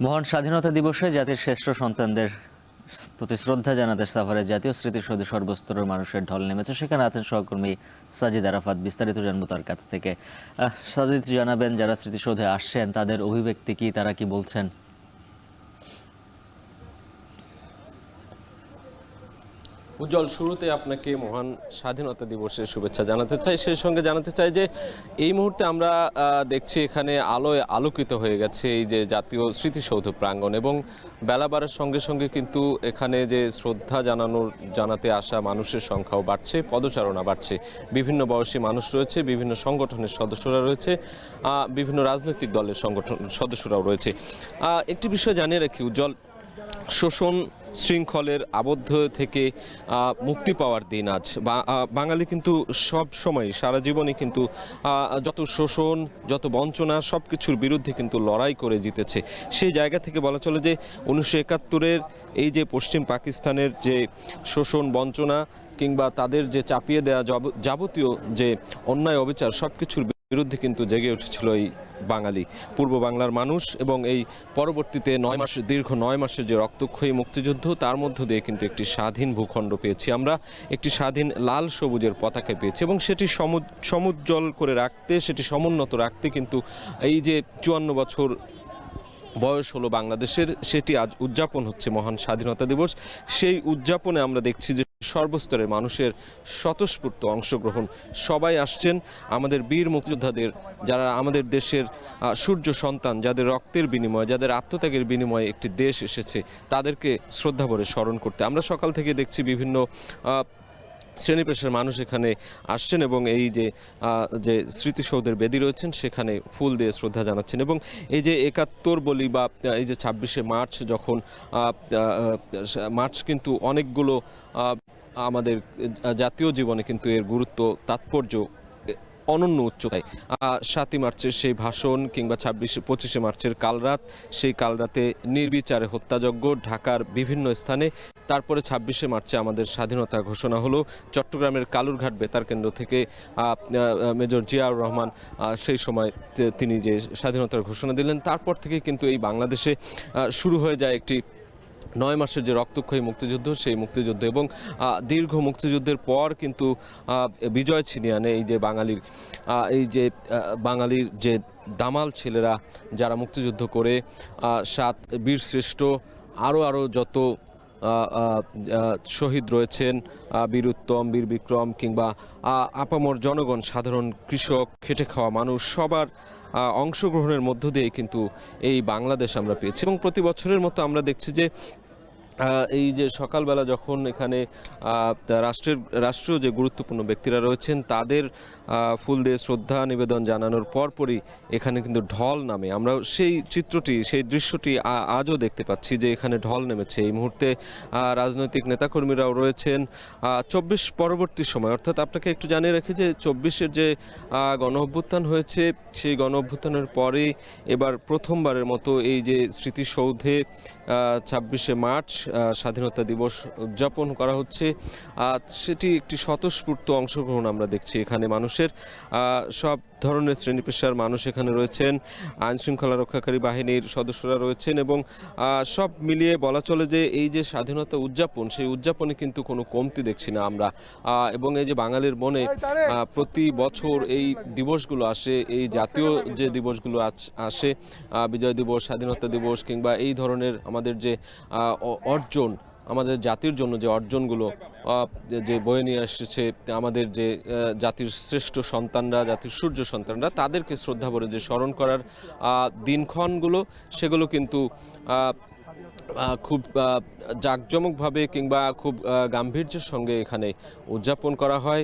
মহান স্বাধীনতা দিবসে জাতির শ্রেষ্ঠ সন্তানদের প্রতি শ্রদ্ধা জানাতে সাভারে জাতীয় স্মৃতিসৌধে সর্বস্তরের মানুষের ঢল নেমেছে। সেখানে আছেন সহকর্মী সাজিদ আরাফাত। বিস্তারিত জানবো তার কাছ থেকে। সাজিদ, জানাবেন যারা স্মৃতিসৌধে আসছেন তাদের অভিব্যক্তি কি, তারা কি বলছেন? উজ্জ্বল, শুরুতে আপনাকে মহান স্বাধীনতা দিবসের শুভেচ্ছা জানাতে চাই। সেই সঙ্গে জানাতে চাই যে এই মুহূর্তে আমরা দেখছি এখানে আলোয় আলোকিত হয়ে গেছে এই যে জাতীয় স্মৃতিসৌধ প্রাঙ্গণ, এবং বেলা বাড়ার সঙ্গে সঙ্গে কিন্তু এখানে যে শ্রদ্ধা জানাতে আসা মানুষের সংখ্যাও বাড়ছে, পদচারণা বাড়ছে। বিভিন্ন বয়সী মানুষ রয়েছে, বিভিন্ন সংগঠনের সদস্যরা রয়েছে, বিভিন্ন রাজনৈতিক দলের সদস্যরাও রয়েছে। একটি বিষয় জানিয়ে রাখি উজ্জ্বল, শোষণ শৃঙ্খলের আবদ্ধ থেকে মুক্তি পাওয়ার দিন আজ। বাঙালি কিন্তু সব সময় সারা জীবনে কিন্তু যত শোষণ, যত বঞ্চনা, সব কিছুর বিরুদ্ধে কিন্তু লড়াই করে জিতেছে। সেই জায়গা থেকে বলা চলে যে 1971-এর এই যে পশ্চিম পাকিস্তানের যে শোষণ বঞ্চনা কিংবা তাদের যে চাপিয়ে দেওয়া যাবতীয় যে অন্যায় অবিচার, সব কিছুর বিরুদ্ধে কিন্তু জেগে উঠেছিল এই বাঙালি পূর্ব বাংলার মানুষ। এবং এই পরবর্তীতে দীর্ঘ 9 মাসের যে রক্তক্ষয়ী মুক্তিযুদ্ধ, তার মধ্য দিয়ে কিন্তু একটি স্বাধীন ভূখণ্ড পেয়েছি আমরা, একটি স্বাধীন লাল সবুজের পতাকা পেয়েছি। এবং সেটি সমুজ্জ্বল করে রাখতে, সেটি সমুন্নত রাখতে কিন্তু এই যে 54 বছর বয়স হলো বাংলাদেশের, সেটি আজ উদযাপন হচ্ছে মহান স্বাধীনতা দিবস। সেই উদযাপনে আমরা দেখছি যে সর্বস্তরের মানুষের স্বতঃস্ফূর্ত অংশগ্রহণ। সবাই আসছেন আমাদের বীর মুক্তিযোদ্ধাদের, যারা আমাদের দেশের সূর্য সন্তান, যাদের রক্তের বিনিময়ে, যাদের আত্মত্যাগের বিনিময়ে একটি দেশ এসেছে, তাদেরকে শ্রদ্ধাভরে স্মরণ করতে। আমরা সকাল থেকে দেখছি বিভিন্ন শ্রেণী পেশার মানুষ এখানে আসছেন এবং এই যে স্মৃতিসৌধের বেদি রয়েছেন সেখানে ফুল দিয়ে শ্রদ্ধা জানাচ্ছেন। এবং এই যে 71 বলি বা এই যে 26শে মার্চ, যখন মার্চ কিন্তু অনেকগুলো আমাদের জাতীয় জীবনে কিন্তু এর গুরুত্ব, তাৎপর্য অনন্য উচ্চতায়। 7ই মার্চের সেই ভাষণ কিংবা 25শে মার্চের কালরাত, সেই কালরাতে নির্বিচারে হত্যাযজ্ঞ ঢাকার বিভিন্ন স্থানে। তারপরে 26শে মার্চে আমাদের স্বাধীনতা ঘোষণা হলো চট্টগ্রামের কালুরঘাট বেতার কেন্দ্র থেকে। মেজর জিয়াউর রহমান সেই সময় তিনি যে স্বাধীনতার ঘোষণা দিলেন, তারপর থেকে কিন্তু এই বাংলাদেশে শুরু হয়ে যায় একটি 9 মাসের যে রক্তক্ষয়ী মুক্তিযুদ্ধ, সেই মুক্তিযুদ্ধ। এবং দীর্ঘ মুক্তিযুদ্ধের পর কিন্তু বিজয় ছিনিয়ে আনে বাঙালির যে দামাল ছেলেরা, যারা মুক্তিযুদ্ধ করে 7 বীরশ্রেষ্ঠ, আরও যত শহীদ রয়েছেন, বীর উত্তম, বীর বিক্রম কিংবা আপামর জনগণ, সাধারণ কৃষক, খেটে খাওয়া মানুষ, সবার অংশগ্রহণের মধ্য দিয়ে কিন্তু এই বাংলাদেশ আমরা পেয়েছি। এবং প্রতি বছরের মতো আমরা দেখছি যে এই যে সকালবেলা যখন এখানে রাষ্ট্রীয় যে গুরুত্বপূর্ণ ব্যক্তিরা রয়েছেন, তাদের ফুল দিয়ে শ্রদ্ধা নিবেদন জানানোর পরপরই এখানে কিন্তু ঢল নামে। আমরা সেই চিত্রটি, সেই দৃশ্যটি আজও দেখতে পাচ্ছি যে এখানে ঢল নেমেছে। এই মুহূর্তে রাজনৈতিক নেতাকর্মীরাও রয়েছেন। 24 পরবর্তী সময়, অর্থাৎ আপনাকে একটু জানিয়ে রাখি যে 24-এর যে গণ অভ্যুত্থান হয়েছে, সেই গণ অভ্যুত্থানের পরে এবার প্রথমবারের মতো এই যে স্মৃতিসৌধে 26শে মার্চ স্বাধীনতা দিবস উদযাপন করা হচ্ছে। সেটি একটি স্বতঃস্ফূর্ত অংশগ্রহণ আমরা দেখছি এখানে মানুষের। সব ধরনের শ্রেণী পেশার মানুষ এখানে রয়েছেন, আইন শৃঙ্খলা রক্ষাকারী বাহিনীর সদস্যরা রয়েছেন, এবং সব মিলিয়ে বলা চলে যে এই যে স্বাধীনতা উদযাপন, সেই উদযাপনে কিন্তু কোনো কমতি দেখছি না আমরা। এবং এই যে বাঙালির মনে প্রতি বছর এই দিবসগুলো আসে, এই জাতীয় যে দিবসগুলো আসে, বিজয় দিবস, স্বাধীনতা দিবস কিংবা এই ধরনের আমাদের যে অর্জন, আমাদের জাতির জন্য যে অর্জনগুলো যে বয়ে নিয়ে এসেছে আমাদের যে জাতির শ্রেষ্ঠ সন্তানরা, জাতির সূর্য সন্তানরা, তাদেরকে শ্রদ্ধাভরে যে স্মরণ করার দিনক্ষণগুলো, সেগুলো কিন্তু খুব জাঁকজমকভাবে কিংবা খুব গাম্ভীর্যের সঙ্গে এখানে উদযাপন করা হয়।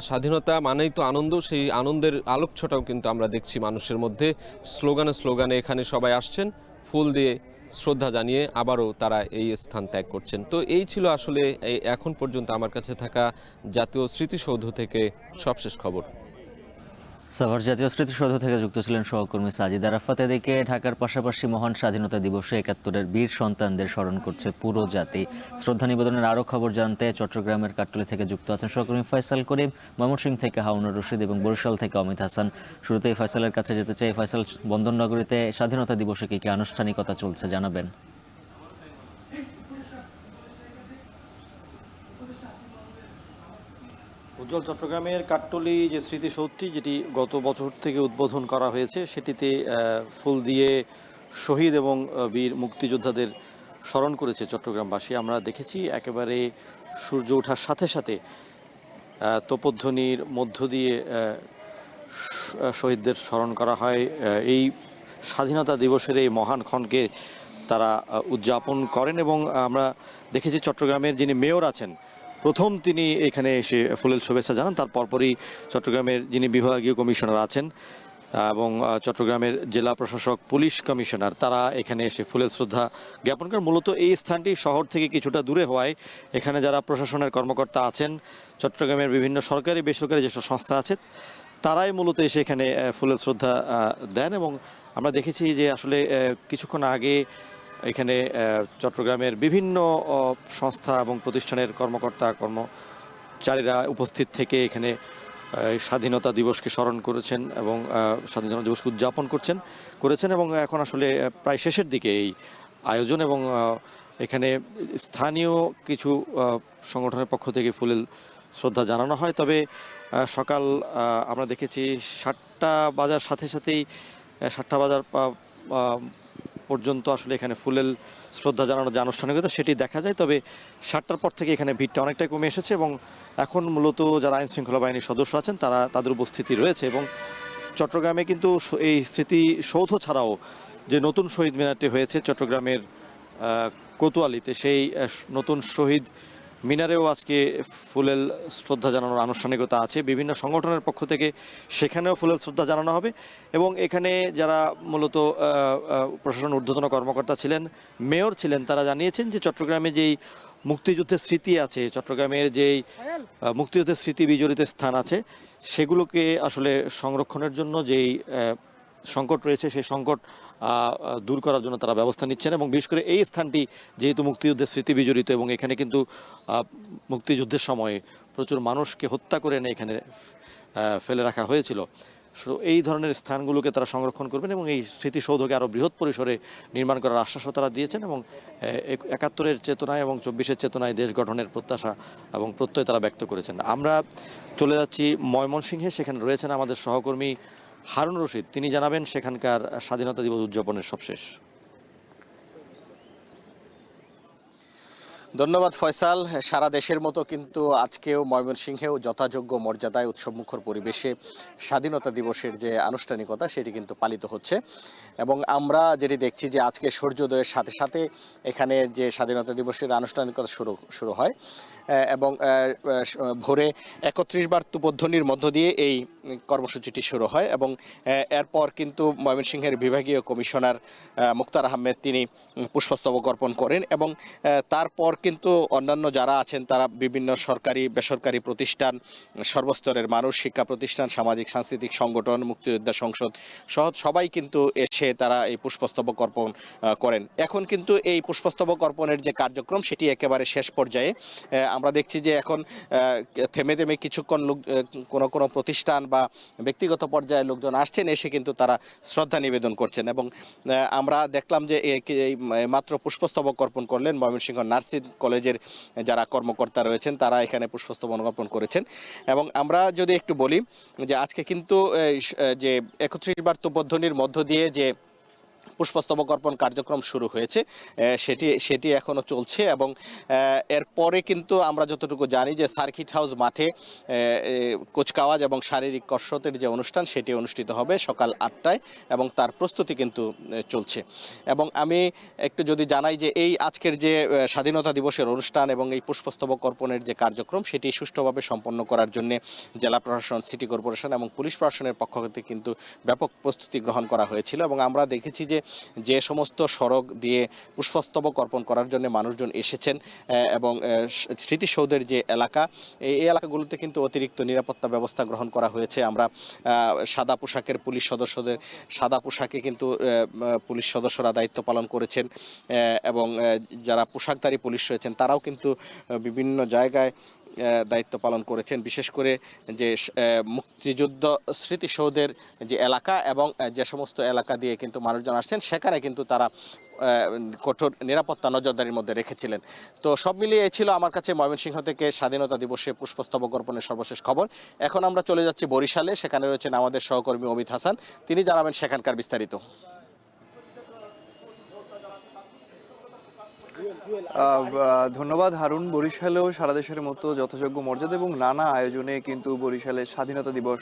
স্বাধীনতা মানেই তো আনন্দ, সেই আনন্দের আলোকছটাও কিন্তু আমরা দেখছি মানুষের মধ্যে। স্লোগানে এখানে সবাই আসছেন, ফুল দিয়ে শ্রদ্ধা জানিয়ে আবারও তারা এই স্থান ত্যাগ করছেন। তো এই ছিল আসলে এখন পর্যন্ত আমার কাছে থাকা জাতীয় স্মৃতিসৌধ থেকে সবশেষ খবর। সাভার জাতীয় স্মৃতিসৌধ থেকে যুক্ত ছিলেন সহকর্মী সাজিদ আরাফাত। এদিকে ঢাকার পাশাপাশি মহান স্বাধীনতা দিবসে ৭১-এর বীর সন্তানদের স্মরণ করছে পুরো জাতি। শ্রদ্ধা নিবেদনের আরও খবর জানতে চট্টগ্রামের কাট্টলী থেকে যুক্ত আছেন সহকর্মী ফয়সাল করিম, ময়মনসিংহ থেকে হাউনুর রশিদ এবং বরিশাল থেকে অমিত হাসান। শুরুতেই ফয়সালের কাছে যেতে চাই। ফয়সাল, বন্দরনগরীতে স্বাধীনতা দিবসে কি কি আনুষ্ঠানিকতা চলছে জানাবেন? উজ্জ্বল, চট্টগ্রামের কাট্টলী যে স্মৃতিসৌধটি যেটি গত বছর থেকে উদ্বোধন করা হয়েছে সেটিতে ফুল দিয়ে শহীদ এবং বীর মুক্তিযোদ্ধাদের স্মরণ করেছে চট্টগ্রামবাসী। আমরা দেখেছি একেবারে সূর্য ওঠার সাথে সাথে তোপধ্বনির মধ্য দিয়ে শহীদদের স্মরণ করা হয়। এই স্বাধীনতা দিবসের এই মহান ক্ষণকে তারা উদযাপন করেন এবং আমরা দেখেছি চট্টগ্রামের যিনি মেয়র আছেন প্রথম তিনি এখানে এসে ফুলেল শুভেচ্ছা জানান। তার পরপরই চট্টগ্রামের যিনি বিভাগীয় কমিশনার আছেন এবং চট্টগ্রামের জেলা প্রশাসক, পুলিশ কমিশনার, তারা এখানে এসে ফুলেল শ্রদ্ধা জ্ঞাপন করেন। মূলত এই স্থানটি শহর থেকে কিছুটা দূরে হওয়ায় এখানে যারা প্রশাসনের কর্মকর্তা আছেন, চট্টগ্রামের বিভিন্ন সরকারি বেসরকারি যেসব সংস্থা আছে তারাই মূলত এসে এখানে ফুলেল শ্রদ্ধা দেন। এবং আমরা দেখেছি যে আসলে কিছুক্ষণ আগে এখানে চট্টগ্রামের বিভিন্ন সংস্থা এবং প্রতিষ্ঠানের কর্মকর্তা কর্মচারীরা উপস্থিত থেকে এখানে স্বাধীনতা দিবসকে স্মরণ করেছেন এবং স্বাধীনতা দিবসকে উদযাপন করেছেন এবং এখন আসলে প্রায় শেষের দিকে এই আয়োজন। এবং এখানে স্থানীয় কিছু সংগঠনের পক্ষ থেকে ফুলেল শ্রদ্ধা জানানো হয়। তবে সকাল আমরা দেখেছি 7টা বাজার সাথে সাথেই 7টা বাজার পর্যন্ত আসলে এখানে ফুলেল শ্রদ্ধা জানানোর যে আনুষ্ঠানিকতা সেটি দেখা যায়। তবে 7টার পর থেকে এখানে ভিড়টা অনেকটাই কমে এসেছে এবং এখন মূলত যারা আইন শৃঙ্খলা বাহিনীর সদস্য আছেন তাদের উপস্থিতি রয়েছে। এবং চট্টগ্রামে কিন্তু এই স্মৃতিসৌধ ছাড়াও যে নতুন শহীদ মিনারটি হয়েছে চট্টগ্রামের কোতোয়ালিতে, সেই নতুন শহীদ মিনারেও আজকে ফুলেল শ্রদ্ধা জানানোর আনুষ্ঠানিকতা আছে বিভিন্ন সংগঠনের পক্ষ থেকে, সেখানেও ফুলেল শ্রদ্ধা জানানো হবে। এবং এখানে যারা মূলত প্রশাসন ঊর্ধ্বতন কর্মকর্তা ছিলেন, মেয়র ছিলেন, তারা জানিয়েছেন যে চট্টগ্রামে যেই মুক্তিযুদ্ধের স্মৃতি আছে, চট্টগ্রামের যেই মুক্তিযুদ্ধের স্মৃতি বিজড়িত স্থান আছে সেগুলোকে আসলে সংরক্ষণের জন্য যেই সংকট রয়েছে সেই সংকট দূর করার জন্য তারা ব্যবস্থা নিচ্ছেন। এবং বিশেষ করে এই স্থানটি যেহেতু মুক্তিযুদ্ধের স্মৃতি বিজড়িত এবং এখানে কিন্তু মুক্তিযুদ্ধের সময় প্রচুর মানুষকে হত্যা করে এনে এখানে ফেলে রাখা হয়েছিল, এই ধরনের স্থানগুলোকে তারা সংরক্ষণ করবেন এবং এই স্মৃতিসৌধকে আরও বৃহৎ পরিসরে নির্মাণ করার আশ্বাসও তারা দিয়েছেন। এবং ৭১-এর চেতনায় এবং ২৪-এর চেতনায় দেশ গঠনের প্রত্যাশা এবং প্রত্যয় তারা ব্যক্ত করেছেন। আমরা চলে যাচ্ছি ময়মনসিংহে, সেখানে রয়েছেন আমাদের সহকর্মী হারুন রশিদ, তিনি জানাবেন সেখানকার স্বাধীনতা দিবস উদযাপনের সবশেষ। ধন্যবাদ ফয়সাল। সারা দেশের মতো কিন্তু আজকেও ময়মনসিংহেও যথাযোগ্য মর্যাদায় উৎসবমুখর পরিবেশে স্বাধীনতা দিবসের যে আনুষ্ঠানিকতা সেটি কিন্তু পালিত হচ্ছে। এবং আমরা যেটি দেখছি যে আজকে সূর্যোদয়ের সাথে সাথে এখানে যে স্বাধীনতা দিবসের আনুষ্ঠানিকতা শুরু হয় এবং ভোরে ৩১ বার তুপধ্বনির মধ্য দিয়ে এই কর্মসূচিটি শুরু হয়। এবং এরপর কিন্তু ময়মনসিংহের বিভাগীয় কমিশনার মুক্তার আহমেদ তিনি পুষ্পস্তবক অর্পণ করেন এবং তারপর কিন্তু অন্যান্য যারা আছেন তারা বিভিন্ন সরকারি বেসরকারি প্রতিষ্ঠান, সর্বস্তরের মানুষ, শিক্ষা প্রতিষ্ঠান, সামাজিক সাংস্কৃতিক সংগঠন, মুক্তিযোদ্ধা সংসদ সহ সবাই কিন্তু এসে তারা এই পুষ্পস্তবক অর্পণ করেন। এখন কিন্তু এই পুষ্পস্তবক অর্পণের যে কার্যক্রম সেটি একেবারে শেষ পর্যায়ে। আমরা দেখছি যে এখন থেমে থেমে কিছুক্ষণ লোক কোনো প্রতিষ্ঠান বা ব্যক্তিগত পর্যায়ে লোকজন আসছেন, এসে কিন্তু তারা শ্রদ্ধা নিবেদন করছেন। এবং আমরা দেখলাম যে মাত্র পুষ্পস্তবক অর্পণ করলেন ময়মনসিংহ নার্সিং কলেজের যারা কর্মকর্তা রয়েছেন, তারা এখানে পুষ্পস্তবক অর্পণ করেছেন। এবং আমরা যদি একটু বলি যে আজকে কিন্তু যে ৩১ বার তুপধ্বনির মধ্য দিয়ে যে পুষ্পস্তবক অর্পণ কার্যক্রম শুরু হয়েছে সেটি এখনো চলছে। এবং এরপরে কিন্তু আমরা যতটুকু জানি যে সার্কিট হাউস মাঠে কুচকাওয়াজ এবং শারীরিক কসরতের যে অনুষ্ঠান সেটি অনুষ্ঠিত হবে সকাল ৮টায় এবং তার প্রস্তুতি কিন্তু চলছে। এবং আমি একটু যদি জানাই যে এই আজকের যে স্বাধীনতা দিবসের অনুষ্ঠান এবং এই পুষ্পস্তবক অর্পণের যে কার্যক্রম সেটি সুষ্ঠুভাবে সম্পন্ন করার জন্য জেলা প্রশাসন, সিটি কর্পোরেশন এবং পুলিশ প্রশাসনের পক্ষ থেকে কিন্তু ব্যাপক প্রস্তুতি গ্রহণ করা হয়েছিল। এবং আমরা দেখেছি যে যে সমস্ত সড়ক দিয়ে পুষ্পস্তবক অর্পণ করার জন্য মানুষজন এসেছেন এবং স্মৃতিসৌধের যে এলাকা এই এলাকাগুলোতে কিন্তু অতিরিক্ত নিরাপত্তা ব্যবস্থা গ্রহণ করা হয়েছে। আমরা সাদা পোশাকের পুলিশ সদস্যদের সাদা পোশাকে কিন্তু পুলিশ সদস্যরা দায়িত্ব পালন করেছেন এবং যারা পোশাকধারী পুলিশ রয়েছেন তারাও কিন্তু বিভিন্ন জায়গায় দায়িত্ব পালন করেছেন। বিশেষ করে যে মুক্তিযুদ্ধ স্মৃতিসৌধের যে এলাকা এবং যে সমস্ত এলাকা দিয়ে কিন্তু মানুষজন আসছেন সেখানে কিন্তু তারা কঠোর নিরাপত্তা নজরদারির মধ্যে রেখেছিলেন। তো সব মিলিয়ে এই ছিল আমার কাছে ময়মনসিংহ থেকে স্বাধীনতা দিবসে পুষ্পস্তবক অর্পণের সর্বশেষ খবর। এখন আমরা চলে যাচ্ছি বরিশালে, সেখানে রয়েছেন আমাদের সহকর্মী অমিত হাসান, তিনি জানাবেন সেখানকার বিস্তারিত। ধন্যবাদ হারুন। বরিশালেও সারা দেশের মতো যথাযোগ্য মর্যাদা এবং নানা আয়োজনে কিন্তু বরিশালে স্বাধীনতা দিবস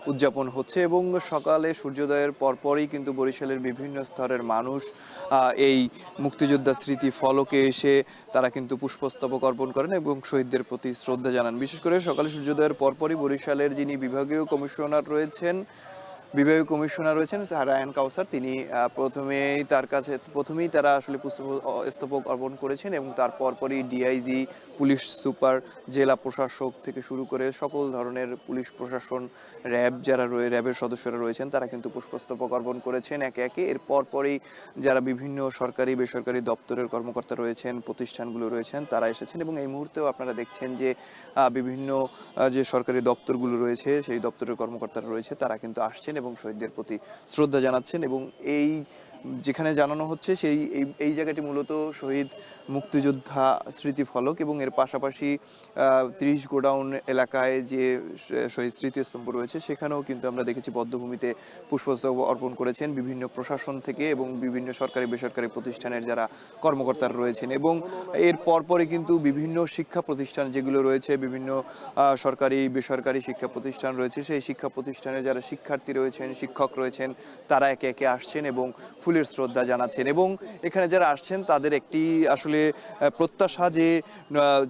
উদযাপন হচ্ছে এবং সকালে সূর্যোদয়ের পরপরই কিন্তু বরিশালের বিভিন্ন স্তরের মানুষ এই মুক্তিযোদ্ধা স্মৃতি ফলকে এসে তারা কিন্তু পুষ্পস্তবক অর্পণ করেন এবং শহীদদের প্রতি শ্রদ্ধা জানান। বিশেষ করে সকালে সূর্যোদয়ের পরপরই বরিশালের যিনি বিভাগীয় কমিশনার রয়েছেন রায়ান কাউসার, তিনি প্রথমেই তারা আসলে পুষ্পস্তবক অর্পণ করেছেন এবং তার পরপরই ডিআইজি, পুলিশ সুপার, জেলা প্রশাসক থেকে শুরু করে সকল ধরনের পুলিশ প্রশাসন, র্যাবের সদস্যরা রয়েছেন তারা কিন্তু পুষ্পস্তবক অর্পণ করেছেন একে একে। এর পরপরই যারা বিভিন্ন সরকারি বেসরকারি দপ্তরের কর্মকর্তা রয়েছেন, প্রতিষ্ঠানগুলো রয়েছেন তারা এসেছেন এবং এই মুহূর্তেও আপনারা দেখছেন যে বিভিন্ন যে সরকারি দপ্তরগুলো রয়েছে সেই দপ্তরের কর্মকর্তারা রয়েছে তারা কিন্তু আসছেন এবং শহীদদের প্রতি শ্রদ্ধা জানাচ্ছেন। এবং এই যেখানে জানানো হচ্ছে এই জায়গাটি মূলত শহীদ মুক্তিযোদ্ধা স্মৃতি ফলক এবং এর পাশাপাশি 30 গোডাউন এলাকায় যে শহীদ স্মৃতিস্তম্ভ রয়েছে সেখানেও কিন্তু আমরা দেখেছি বধ্যভূমিতে পুষ্পস্তবক অর্পণ করেছেন বিভিন্ন প্রশাসন থেকে এবং বিভিন্ন সরকারি বেসরকারি প্রতিষ্ঠানের যারা কর্মকর্তারা রয়েছেন। এবং এর পরপরই কিন্তু বিভিন্ন শিক্ষা প্রতিষ্ঠান যেগুলো রয়েছে, বিভিন্ন সরকারি বেসরকারি শিক্ষা প্রতিষ্ঠান রয়েছে, সেই শিক্ষা প্রতিষ্ঠানে যারা শিক্ষার্থী রয়েছেন, শিক্ষক রয়েছেন তারা একে একে আসছেন এবং ফুলের শ্রদ্ধা জানাচ্ছেন। এবং এখানে যারা আসছেন তাদের একটি আসলে প্রত্যাশা যে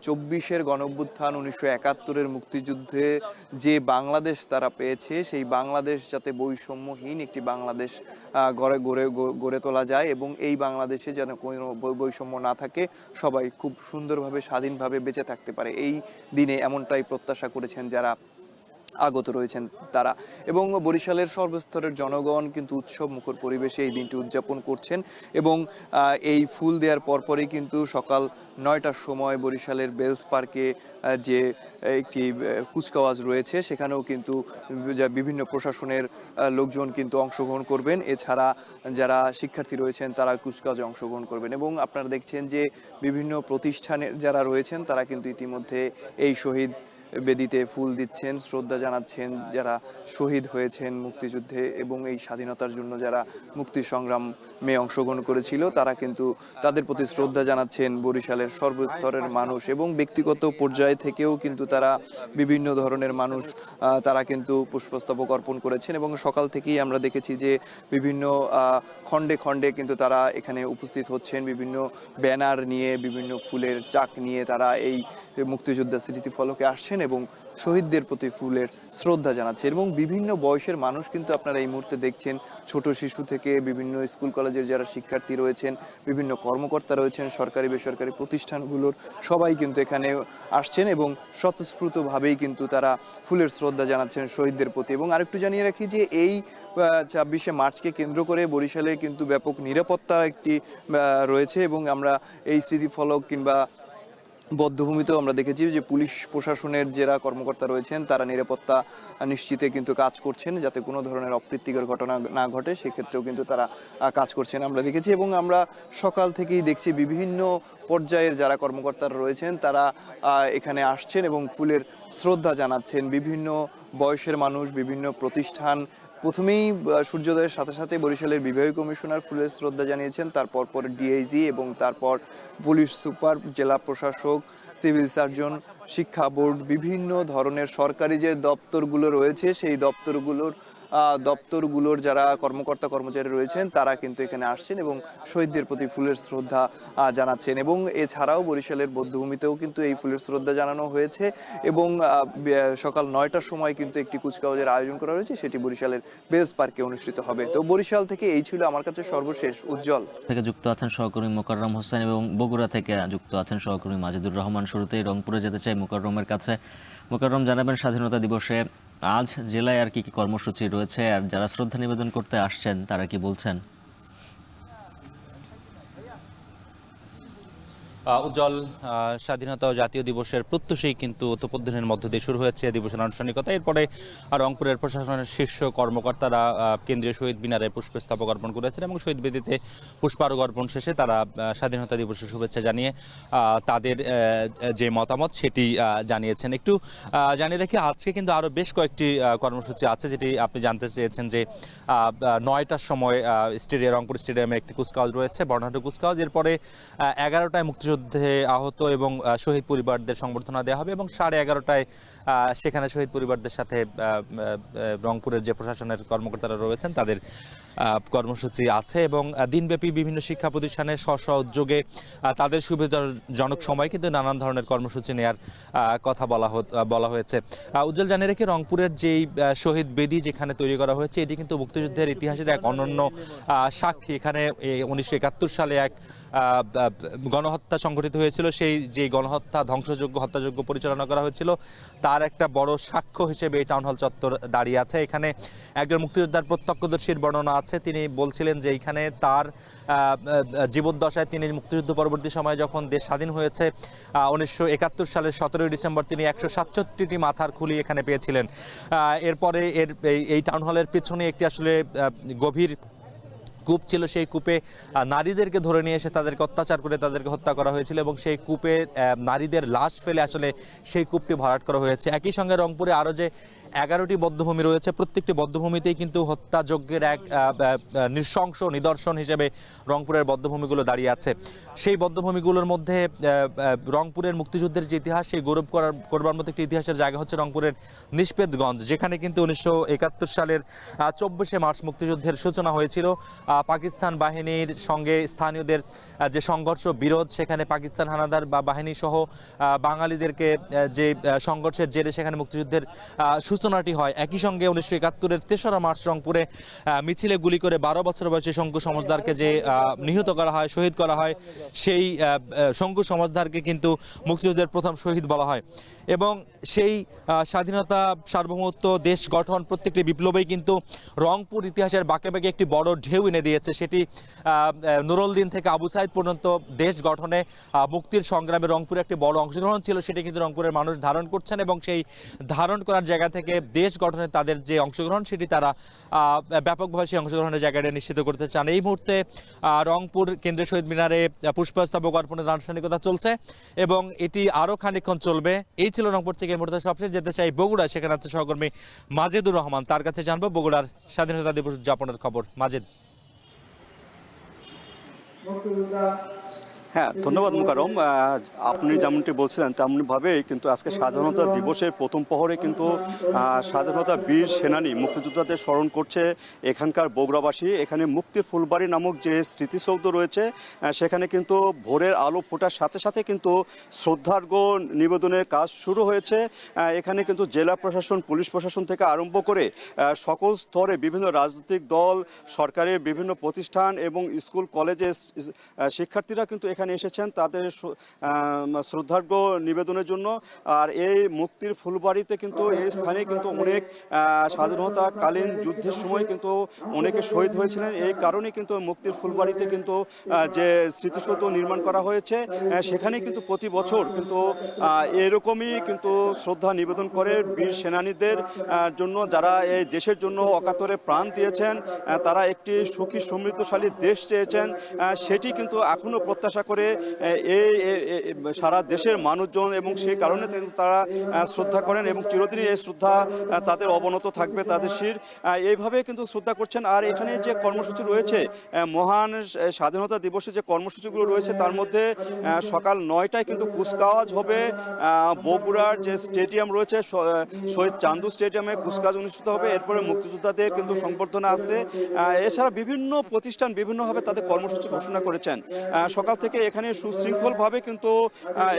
24-এর গণঅভ্যুত্থান, 1971-এর মুক্তিযুদ্ধে যে বাংলাদেশ তারা পেয়েছে সেই বাংলাদেশ যাতে বৈষম্যহীন একটি বাংলাদেশ গড়ে তোলা যায় এবং এই বাংলাদেশে যেন কোনো বৈষম্য না থাকে, সবাই খুব সুন্দরভাবে স্বাধীনভাবে বেঁচে থাকতে পারে। এই দিনে এমনটাই প্রত্যাশা করেছেন যারা আগত রয়েছেন তারা। এবং বরিশালের সর্বস্তরের জনগণ কিন্তু উৎসব মুখর পরিবেশে এই দিনটি উদযাপন করছেন এবং এই ফুল দেওয়ার পরপরই কিন্তু সকাল 9টার সময় বরিশালের বেলস পার্কে যে একটি কুচকাওয়াজ রয়েছে সেখানেও কিন্তু বিভিন্ন প্রশাসনের লোকজন কিন্তু অংশগ্রহণ করবেন। এছাড়া যারা শিক্ষার্থী রয়েছেন তারা কুচকাওয়াজে অংশগ্রহণ করবেন এবং আপনারা দেখছেন যে বিভিন্ন প্রতিষ্ঠানের যারা রয়েছেন তারা কিন্তু ইতিমধ্যে এই শহীদ বেদিতে ফুল দিচ্ছেন, শ্রদ্ধা জানাচ্ছেন যারা শহীদ হয়েছেন মুক্তিযুদ্ধে এবং এই স্বাধীনতার জন্য যারা মুক্তি সংগ্রামে অংশগ্রহণ করেছিল তারা কিন্তু তাদের প্রতি শ্রদ্ধা জানাচ্ছেন বরিশালের সর্বস্তরের মানুষ। এবং ব্যক্তিগত পর্যায় থেকেও কিন্তু তারা বিভিন্ন ধরনের মানুষ তারা কিন্তু পুষ্পস্তবক অর্পণ করেছেন এবং সকাল থেকেই আমরা দেখেছি যে বিভিন্ন খণ্ডে খণ্ডে কিন্তু তারা এখানে উপস্থিত হচ্ছেন, বিভিন্ন ব্যানার নিয়ে, বিভিন্ন ফুলের চাক নিয়ে তারা এই মুক্তিযোদ্ধা স্মৃতি ফলকে আসছেন এবং শহীদদের প্রতি ফুলের শ্রদ্ধা জানাচ্ছে। এবং বিভিন্ন বয়সের মানুষ কিন্তু আপনারা এই মুহূর্তে দেখছেন, ছোট শিশু থেকে বিভিন্ন স্কুল কলেজের যারা শিক্ষার্থী রয়েছেন, বিভিন্ন কর্মকর্তা রয়েছেন, সরকারি বেসরকারি প্রতিষ্ঠানগুলোর সবাই কিন্তু এখানে আসছেন এবং স্বতঃস্ফূর্তভাবেই কিন্তু তারা ফুলের শ্রদ্ধা জানাচ্ছেন শহীদদের প্রতি। এবং আরেকটু জানিয়ে রাখি যে এই 26শে মার্চকে কেন্দ্র করে বরিশালে কিন্তু ব্যাপক নিরাপত্তা একটি রয়েছে এবং আমরা এই স্মৃতিফলক কিংবা বধ্যভূমিতেও আমরা দেখেছি যে পুলিশ প্রশাসনের যারা কর্মকর্তা রয়েছেন তারা নিরাপত্তা নিশ্চিতে কিন্তু কাজ করছেন যাতে কোনো ধরনের অপ্রীতিকর ঘটনা না ঘটে, সেক্ষেত্রেও কিন্তু তারা কাজ করছেন আমরা দেখেছি। এবং আমরা সকাল থেকেই দেখছি বিভিন্ন পর্যায়ের যারা কর্মকর্তারা রয়েছেন তারা এখানে আসছেন এবং ফুলের শ্রদ্ধা জানাচ্ছেন। বিভিন্ন বয়সের মানুষ, বিভিন্ন প্রতিষ্ঠান, প্রথমেই সূর্যোদয়ের সাথে সাথে বরিশালের বিভাগীয় কমিশনার ফুলের শ্রদ্ধা জানিয়েছেন, তারপর ডিআইজি এবং তারপর পুলিশ সুপার, জেলা প্রশাসক, সিভিল সার্জন, শিক্ষা বোর্ড, বিভিন্ন ধরনের সরকারি যে দপ্তরগুলো রয়েছে সেই দপ্তরগুলোর দপ্তরগুলোর যারা কর্মকর্তা কর্মচারী রয়েছেন তারা কিন্তু এখানে আসছেন এবং শহীদদের প্রতি ফুলের শ্রদ্ধা জানাচ্ছেন। এবং এছাড়াও বরিশালের বধ্যভূমিতেও কিন্তু এই ফুলের শ্রদ্ধা জানানো হয়েছে এবং সকাল 9টার সময় কিন্তু একটি কুচকাওয়াজের আয়োজন করা হয়েছে, সেটি বরিশালের বেলস পার্কে অনুষ্ঠিত হবে। তো বরিশাল থেকে এই ছিল আমার কাছে সর্বশেষ। উজ্জ্বল থেকে যুক্ত আছেন সহকর্মী মোকাররম হোসেন এবং বগুড়া থেকে যুক্ত আছেন সহকর্মী মাজেদুর রহমান। শুরুতেই রংপুরে যেতে চাই মোকাররমের কাছে। মোকাররম, জানাবেন স্বাধীনতা দিবসে আজ জেলায় আর কি কি কর্মসূচি রয়েছে, আর যারা শ্রদ্ধা নিবেদন করতে আসছেন তারা কি বলছেন? উজ্জ্বল, স্বাধীনতা ও জাতীয় দিবসের প্রত্যুষেই কিন্তু তোপধ্বনির মধ্য দিয়ে শুরু হয়েছে দিবসের আনুষ্ঠানিকতা। এরপরে রংপুরের প্রশাসনের শীর্ষ কর্মকর্তারা কেন্দ্রীয় শহীদ মিনারে পুষ্পস্তবক অর্পণ করেছেন এবং শহীদ বেদিতে পুষ্পার্ঘ অর্পণ শেষে তারা স্বাধীনতা দিবসের শুভেচ্ছা জানিয়ে তাদের যে মতামত সেটি জানিয়েছেন। একটু জানিয়ে রাখি, আজকে কিন্তু আরও বেশ কয়েকটি কর্মসূচি আছে, যেটি আপনি জানতে চেয়েছেন যে 9টার সময় রংপুর স্টেডিয়ামে একটি কুচকাওয়াজ রয়েছে, বর্ণাঢ্য কুচকাওয়াজ। এরপরে 11টায় মুক্তিযুদ্ধে আহত এবং শহীদ পরিবারদের সংবর্ধনা দেওয়া হবে এবং 11:30টায় সেখানে শহীদ পরিবারদের সাথে রংপুরের যে প্রশাসনের কর্মকর্তারা রয়েছেন তাদের কর্মসূচি আছে এবং দিনব্যাপী বিভিন্ন শিক্ষা প্রতিষ্ঠানের স্ব উদ্যোগে তাদের সুবিধাজনক সময় কিন্তু নানান ধরনের কর্মসূচি নেওয়ার কথা বলা হয়েছে। উজ্জ্বল, জানিয়ে রেখে রংপুরের যেই শহীদ বেদি যেখানে তৈরি করা হয়েছে এটি কিন্তু মুক্তিযুদ্ধের ইতিহাসের এক অনন্য সাক্ষী। এখানে 1971 সালে এক গণহত্যা সংঘটিত হয়েছিল, সেই যে গণহত্যা ধ্বংসযোগ্য হত্যাযোগ্য পরিচালনা করা হয়েছিল তার একটা বড় সাক্ষ্য হিসেবে এই টাউন হল চত্বর দাঁড়িয়ে আছে। এখানে একজন মুক্তিযোদ্ধার প্রত্যক্ষদর্শীর বর্ণনা আছে। তিনি বলছিলেন যে এইখানে তার জীবদ্দশায় তিনি মুক্তিযুদ্ধ পরবর্তী সময়ে যখন দেশ স্বাধীন হয়েছে 1971 সালের 17 ডিসেম্বর তিনি 167টি মাথার খুলি এখানে পেয়েছিলেন। এরপরে এই টাউন হলের পেছনে একটি আসলে গভীর কূপ ছিল, সেই কূপে নারীদেরকে ধরে নিয়ে এসে তাদেরকে অত্যাচার করে তাদেরকে হত্যা করা হয়েছিল এবং সেই কূপে নারীদের লাশ ফেলে আসলে সেই কূপটি ভরাট করা হয়েছে। একই সঙ্গে রংপুরে আরও যে 11টি বধ্যভূমি রয়েছে, প্রত্যেকটি বধ্যভূমিতেই কিন্তু হত্যাযজ্ঞের এক নৃশংস নিদর্শন হিসেবে রংপুরের বধ্যভূমিগুলো দাঁড়িয়ে আছে। সেই বধ্যভূমিগুলোর মধ্যে রংপুরের মুক্তিযুদ্ধের যে ইতিহাস, সেই গৌরব করবার মতো একটি ইতিহাসের জায়গা হচ্ছে রংপুরের নিষ্পেদগঞ্জ, যেখানে কিন্তু 1971 সালের 24শে মার্চ মুক্তিযুদ্ধের সূচনা হয়েছিল। পাকিস্তান বাহিনীর সঙ্গে স্থানীয়দের যে সংঘর্ষ বিরোধ, সেখানে পাকিস্তান হানাদার বা বাহিনী সহ বাঙালিদেরকে যে সংঘর্ষের জেরে সেখানে মুক্তিযুদ্ধের সূচনাটি হয়। একই সঙ্গে 1971-এর 3রা মার্চ রংপুরে মিছিলে গুলি করে 12 বছর বয়সী শঙ্কু সমজদারকে যে নিহত করা হয়, শহীদ করা হয়, সেই শঙ্কু সমজদারকে কিন্তু মুক্তিযুদ্ধের প্রথম শহীদ বলা হয়। এবং সেই স্বাধীনতা, সার্বভৌমত্ব, দেশ গঠন, প্রত্যেকটি বিপ্লবেই কিন্তু রংপুর ইতিহাসের বাঁকে বাঁকে একটি বড় ঢেউ এনে দিয়েছে। সেটি নুরুল দিন থেকে আবু সাইদ পর্যন্ত দেশ গঠনে মুক্তির সংগ্রামে রংপুরে একটি বড় অংশগ্রহণ ছিল, সেটি কিন্তু রংপুরের মানুষ ধারণ করছেন এবং সেই ধারণ করার জায়গা থেকে দেশ গঠনে তাদের যে অংশগ্রহণ সেটি তারা ব্যাপকভাবে সেই অংশগ্রহণের জায়গাটা নিশ্চিত করতে চান। এই মুহূর্তে রংপুর কেন্দ্রীয় শহীদ মিনারে পুষ্পস্তবক অর্পণের আনুষ্ঠানিকতা চলছে এবং এটি আরও খানিকক্ষণ চলবে। এই ছিল রংপুর থেকে এই মুহূর্তে সবশেষ। যেতে চাই বগুড়া, সেখানে আছে সহকর্মী মাজেদুর রহমান, তার কাছে জানবো বগুড়ার স্বাধীনতা দিবস উদযাপনের খবর। মাজেদ। হ্যাঁ, ধন্যবাদ মুকাররম। আপনি যেমনটি বলছিলেন তেমনভাবেই কিন্তু আজকে স্বাধীনতা দিবসের প্রথম প্রহরে কিন্তু স্বাধীনতা বীর সেনানী মুক্তিযোদ্ধাদের স্মরণ করছে এখানকার বগুড়াবাসী। এখানে মুক্তির ফুলবাড়ি নামক যে স্মৃতিসৌধ রয়েছে সেখানে কিন্তু ভোরের আলো ফোটার সাথে সাথে কিন্তু শ্রদ্ধার্ঘ্য নিবেদনের কাজ শুরু হয়েছে। এখানে কিন্তু জেলা প্রশাসন, পুলিশ প্রশাসন থেকে আরম্ভ করে সকল স্তরে বিভিন্ন রাজনৈতিক দল, সরকারের বিভিন্ন প্রতিষ্ঠান এবং স্কুল কলেজের শিক্ষার্থীরা কিন্তু এখানে এসেছেন তাদের শ্রদ্ধার্ঘ্য নিবেদনের জন্য। আর এই মুক্তির ফুলবাড়িতে কিন্তু এই স্থানে কিন্তু অনেক স্বাধীনতাকালীন যুদ্ধের সময় কিন্তু অনেকে শহীদ হয়েছিলেন। এই কারণে কিন্তু মুক্তির ফুলবাড়িতে কিন্তু যে স্মৃতিসৌধ নির্মাণ করা হয়েছে সেখানে কিন্তু প্রতি বছর কিন্তু এরকমই কিন্তু শ্রদ্ধা নিবেদন করে বীর সেনানীদের জন্য, যারা এই দেশের জন্য অকাতরে প্রাণ দিয়েছেন, তারা একটি সুখী সমৃদ্ধশালী দেশ চেয়েছেন, সেটি কিন্তু এখনো প্রত্যাশা করে সারা দেশের মানুষজন, এবং সেই কারণে কিন্তু তারা শ্রদ্ধা করেন এবং চিরদিনই এই শ্রদ্ধা তাদের অবনত থাকবে, তাদের শির এইভাবে কিন্তু শ্রদ্ধা করছেন। আর এখানে যে কর্মসূচি রয়েছে, মহান স্বাধীনতা দিবসে যে কর্মসূচিগুলো রয়েছে তার মধ্যে সকাল 9টায় কিন্তু কুচকাওয়াজ হবে। বগুড়ার যে স্টেডিয়াম রয়েছে শহীদ চান্দু স্টেডিয়ামে কুচকাওয়াজ অনুষ্ঠিত হবে। এরপরে মুক্তিযোদ্ধাদের কিন্তু সংবর্ধনা আছে। এছাড়া বিভিন্ন প্রতিষ্ঠান বিভিন্নভাবে তাদের কর্মসূচি ঘোষণা করেছেন। সকাল থেকে এখানে সুশৃঙ্খলভাবে কিন্তু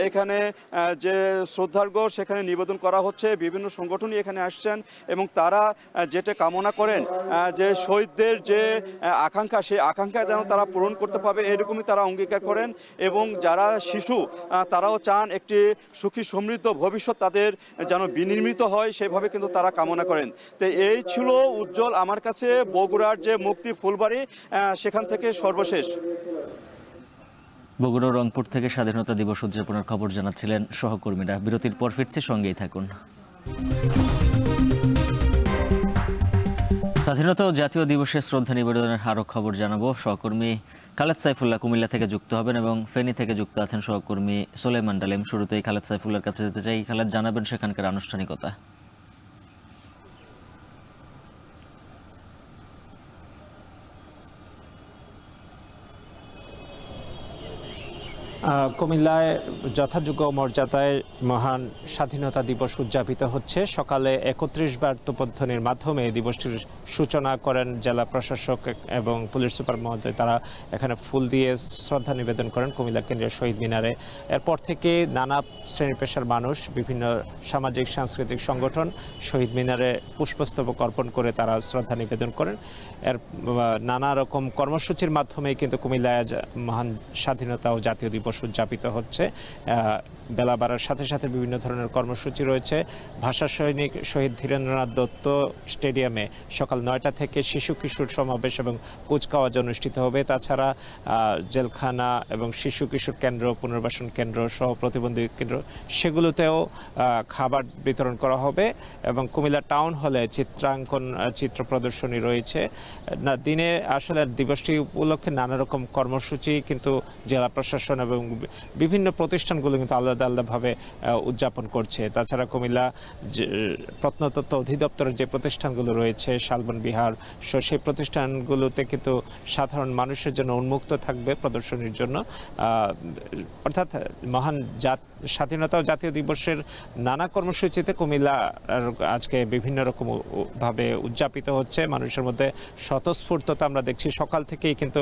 এখানে যে শ্রদ্ধার্ঘ্য সেখানে নিবেদন করা হচ্ছে। বিভিন্ন সংগঠনই এখানে আসছেন এবং তারা যেটা কামনা করেন যে শহীদদের যে আকাঙ্ক্ষা, সেই আকাঙ্ক্ষা যেন তারা পূরণ করতে পারে এরকমই তারা অঙ্গীকার করেন। এবং যারা শিশু তারাও চান একটি সুখী সমৃদ্ধ ভবিষ্যৎ তাদের যেন বিনির্মিত হয়, সেভাবে কিন্তু তারা কামনা করেন। তো এই ছিল উজ্জ্বল আমার কাছে বগুড়ার যে মুক্তি ফুলবাড়ি, সেখান থেকে সর্বশেষ। বগুড়া রংপুর থেকে স্বাধীনতা দিবস উদযাপনের খবর জানাচ্ছিলেন সহকর্মীরা। বিরতির পর ফিরছি, সঙ্গেই থাকুন। স্বাধীনতা ও জাতীয় দিবসে শ্রদ্ধা নিবেদনের আরও খবর জানাবো। সহকর্মী খালেদ সাইফুল্লাহ কুমিল্লা থেকে যুক্ত হবেন এবং ফেনী থেকে যুক্ত আছেন সহকর্মী সোলেমান ডালিম। শুরুতেই খালেদ সাইফুল্লাহর কাছে যেতে চাই। খালেদ, জানাবেন সেখানকার আনুষ্ঠানিকতা। কুমিল্লায় যথাযোগ্য মর্যাদায় মহান স্বাধীনতা দিবস উদযাপিত হচ্ছে। সকালে 31 বার তোপধ্বনির মাধ্যমে দিবসটির সূচনা করেন জেলা প্রশাসক এবং পুলিশ সুপার মহোদয়। তারা এখানে ফুল দিয়ে শ্রদ্ধা নিবেদন করেন কুমিল্লা কেন্দ্রীয় শহীদ মিনারে। এরপর থেকে নানা শ্রেণী পেশার মানুষ, বিভিন্ন সামাজিক সাংস্কৃতিক সংগঠন শহীদ মিনারে পুষ্পস্তবক অর্পণ করে তারা শ্রদ্ধা নিবেদন করেন। এর নানা রকম কর্মসূচির মাধ্যমে কিন্তু কুমিল্লায় মহান স্বাধীনতা ও জাতীয় দিবস উদযাপিত হচ্ছে। বেলা বাড়ার সাথে সাথে বিভিন্ন ধরনের কর্মসূচি রয়েছে। ভাষা সৈনিক শহীদ ধীরেন্দ্রনাথ দত্ত স্টেডিয়ামে সকাল 9টা থেকে শিশু কিশোর সমাবেশ এবং কুচকাওয়াজ অনুষ্ঠিত হবে। তাছাড়া জেলখানা এবং শিশু কিশোর কেন্দ্র, পুনর্বাসন কেন্দ্র সহ প্রতিবন্ধী কেন্দ্র, সেগুলোতেও খাবার বিতরণ করা হবে। এবং কুমিল্লা টাউন হলে চিত্রাঙ্কন, চিত্র প্রদর্শনী রয়েছে। দিনে আসলে দিবসটি উপলক্ষে নানা রকম কর্মসূচি কিন্তু জেলা প্রশাসন এবং বিভিন্ন প্রতিষ্ঠানগুলো কিন্তু আলাদা আলাদাভাবে উদযাপন করছে। তাছাড়া কুমিল্লা প্রত্নতত্ত্ব অধিদপ্তরের যে প্রতিষ্ঠানগুলো রয়েছে, শালবন বিহার, সেই প্রতিষ্ঠানগুলোতে কিন্তু সাধারণ মানুষের জন্য উন্মুক্ত থাকবে প্রদর্শনীর জন্য। অর্থাৎ মহান স্বাধীনতা ও জাতীয় দিবসের নানা কর্মসূচিতে কুমিল্লা আজকে বিভিন্ন রকম ভাবে উদযাপিত হচ্ছে। মানুষের মধ্যে স্বতঃস্ফূর্ততা আমরা দেখছি। সকাল থেকেই কিন্তু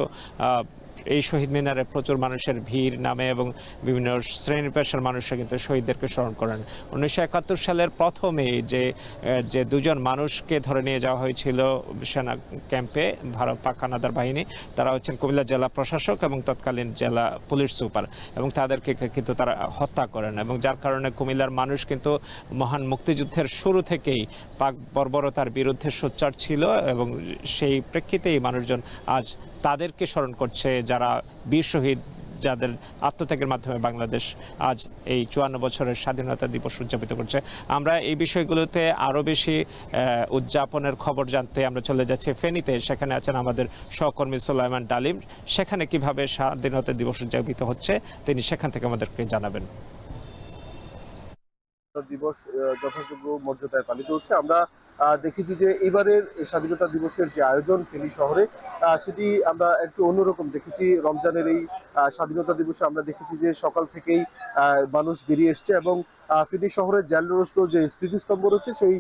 এই শহীদ মিনারে প্রচুর মানুষের ভিড় নামে এবং বিভিন্ন শ্রেণী পেশার মানুষরা কিন্তু শহীদদেরকে স্মরণ করেন। 1971 সালের প্রথমে যে দুজন মানুষকে ধরে নিয়ে যাওয়া হয়েছিল সেনা ক্যাম্পে, পাক হানাদার বাহিনী, তারা হচ্ছেন কুমিল্লা জেলা প্রশাসক এবং তৎকালীন জেলা পুলিশ সুপার, এবং তাদেরকে কিন্তু তারা হত্যা করেন। এবং যার কারণে কুমিল্লার মানুষ কিন্তু মহান মুক্তিযুদ্ধের শুরু থেকেই পাক বর্বরতার বিরুদ্ধে সোচ্চার ছিল এবং সেই প্রেক্ষিতেই মানুষজন আজ তাদেরকে স্মরণ করছে যারা বীর শহীদ, যাদের আত্মত্যাগের মাধ্যমে বাংলাদেশ আজ এই 54 বছরের স্বাধীনতা দিবস উদযাপিত করছে। আমরা এই বিষয়গুলোতে আরও বেশি উদযাপনের খবর জানতে আমরা চলে যাচ্ছি ফেনীতে। সেখানে আছেন আমাদের সহকর্মী সোলাইমান ডালিম। সেখানে কিভাবে স্বাধীনতা দিবস উদযাপিত হচ্ছে তিনি সেখান থেকে আমাদেরকে জানাবেন। দিবস যথাযোগ্য মর্যাদায় পালিত হচ্ছে। আমরা দেখেছি যে এবারের স্বাধীনতা দিবসের যে আয়োজন ফেনী শহরে, সেটি আমরা একটু অন্যরকম দেখেছি। রমজানের এই স্বাধীনতা দিবসে আমরা দেখেছি যে সকাল থেকেই মানুষ বেরিয়ে এসছে এবং ফেনী শহরের জেলরস্ত যে স্মৃতিস্তম্ভ রয়েছে সেই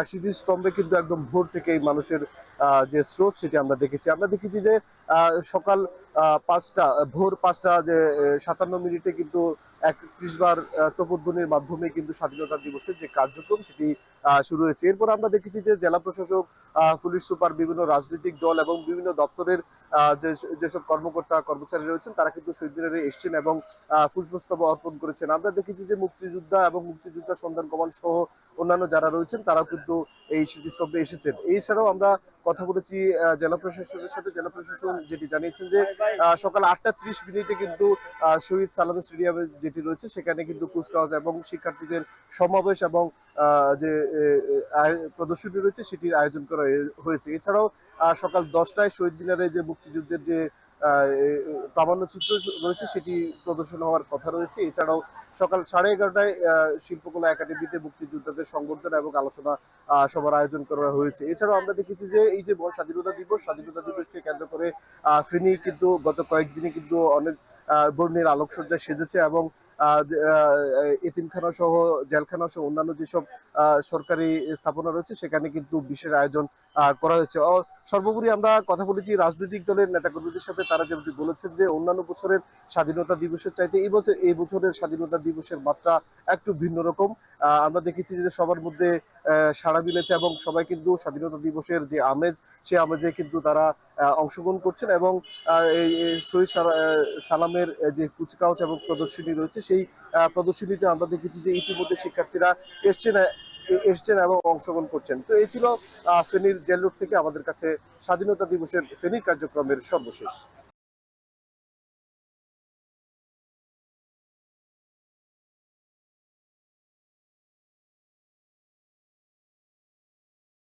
স্মৃতিস্তম্ভে কিন্তু একদম ভোর থেকেই মানুষের যে স্রোত সেটি আমরা দেখেছি। আমরা দেখেছি যে সকাল ভোর 5টা যে 57 মিনিটে কিন্তু 31 বার তোপধ্বনির মাধ্যমে কিন্তু স্বাধীনতা দিবসের যে কার্যক্রম সেটি শুরু হয়েছে। এরপর আমরা দেখেছি যে জেলা প্রশাসক, পুলিশ সুপার, বিভিন্ন রাজনৈতিক দল এবং বিভিন্ন দপ্তরের যেসব কর্মকর্তা কর্মচারী রয়েছেন তারা কিন্তু শহীদ মিনারে এসেছেন এবং পুষ্পস্তবক অর্পণ করেছেন। আমরা দেখেছি যে মুক্তিযোদ্ধা এবং মুক্তিযোদ্ধা সন্ধান কমান্ড সহ অন্যান্য যারা রয়েছেন তারাও কিন্তু এই স্মৃতিস্তম্ভে এসেছেন। এছাড়াও আমরা কথা বলেছি জেলা প্রশাসনের সাথে। জেলা প্রশাসন যেটি জানিয়েছেন যে সকাল 8টা 30 মিনিটে কিন্তু শহীদ সালামী স্টেডিয়ামে যেটি রয়েছে সেখানে কিন্তু কুচকাওয়াজ এবং শিক্ষার্থীদের সমাবেশ এবং যে প্রদর্শনী রয়েছে সেটির আয়োজন করা হয়েছে। এছাড়াও সকাল 10টায় শহীদ মিনারে যে মুক্তিযুদ্ধের যে প্রামাণ্য চিত্র রয়েছে সেটি প্রদর্শন হওয়ার কথা রয়েছে। এছাড়াও সকাল 11:30টায় শিল্পকলা একাডেমিতে মুক্তিযোদ্ধাদের সংবর্ধনা এবং আলোচনা সভার আয়োজন করা হয়েছে। এছাড়াও আমরা দেখেছি যে এই যে স্বাধীনতা দিবসকে কেন্দ্র করে ফেনী কিন্তু গত কয়েকদিনে কিন্তু অনেক বর্ণের আলোকসজ্জায় সেজেছে এবং এতিমখানা সহ জেলখানা সহ অন্যান্য যেসব সরকারি স্থাপনা রয়েছে সেখানে কিন্তু বিশেষ আয়োজন করা হয়েছে। সর্বোপরি আমরা কথা বলেছি রাজনৈতিক দলের নেতাকর্মীদের সাথে, তারা যেমনটি বলেছেন যে অন্যান্য বছরের স্বাধীনতা দিবসের চাইতে এই বছরের স্বাধীনতা দিবসের মাত্রা একটু ভিন্ন রকম। আমরা দেখেছি যে সবার মধ্যে সাড়া মিলেছে এবং সবাই কিন্তু স্বাধীনতা দিবসের যে আমেজ, সেই আমেজে কিন্তু তারা অংশগ্রহণ করছেন এবং এই শহীদ সালামের যে কুচকাওয়াজ এবং প্রদর্শনী রয়েছে সেই প্রদর্শনীতে আমরা দেখেছি যে ইতিমধ্যে শিক্ষার্থীরা এসছেন এবং অংশগ্রহণ করছেন। তো এই ছিল ফেনীর জেল রোড থেকে আমাদের কাছে স্বাধীনতা দিবসের ফেনীর কার্যক্রমের সর্বশেষ।